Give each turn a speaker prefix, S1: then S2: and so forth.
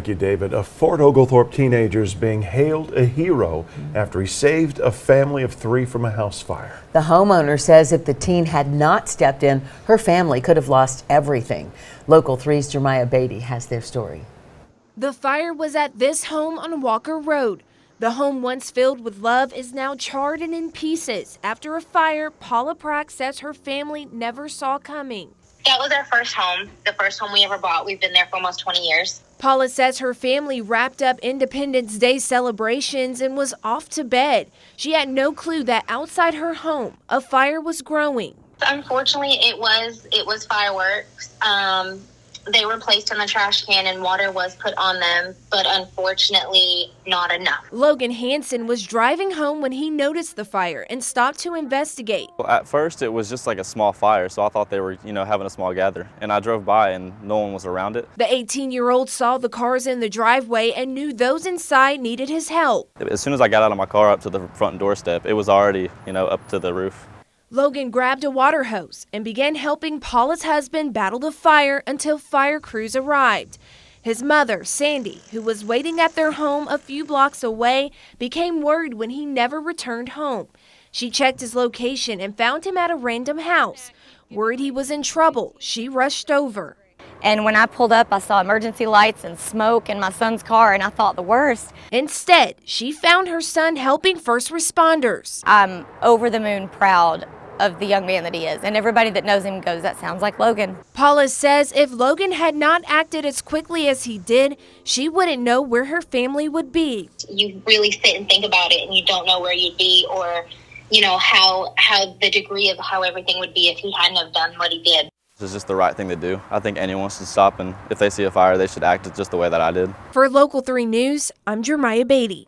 S1: Thank you, David. A Fort Oglethorpe teenager is being hailed a hero after he saved a family of 3 from a house fire.
S2: The homeowner says if the teen had not stepped in, her family could have lost everything. Local 3's Jeremiah Beatty has their story.
S3: The fire was at this home on Walker Road. The home, once filled with love, is now charred and in pieces after a fire Paula Prack says her family never saw coming.
S4: That was our first home, the first home we ever bought. We've been there for almost 20 years.
S3: Paula says her family wrapped up Independence Day celebrations and was off to bed. She had no clue that outside her home, a fire was growing.
S4: Unfortunately, it was fireworks. They were placed in the trash can and water was put on them, but unfortunately not enough.
S3: Logan Hansen was driving home when he noticed the fire and stopped to investigate.
S5: Well, at first it was just like a small fire, so I thought they were, having a small gather. And I drove by and no one was around it.
S3: The 18-year-old saw the cars in the driveway and knew those inside needed his help.
S5: As soon as I got out of my car up to the front doorstep, it was already, up to the roof.
S3: Logan grabbed a water hose and began helping Paula's husband battle the fire until fire crews arrived. His mother, Sandy, who was waiting at their home a few blocks away, became worried when he never returned home. She checked his location and found him at a random house. Worried he was in trouble, she rushed over.
S6: And when I pulled up, I saw emergency lights and smoke in my son's car, and I thought the worst.
S3: Instead, she found her son helping first responders.
S6: I'm over the moon proud of the young man that he is, and everybody that knows him goes, that sounds like Logan.
S3: Paula says if Logan had not acted as quickly as he did, she wouldn't know where her family would be.
S4: You really sit and think about it and you don't know where you'd be or, how the degree of how everything would be if he hadn't have done what he did.
S5: This is just the right thing to do. I think anyone should stop, and if they see a fire, they should act just the way that I did.
S3: For Local 3 News, I'm Jeremiah Beatty.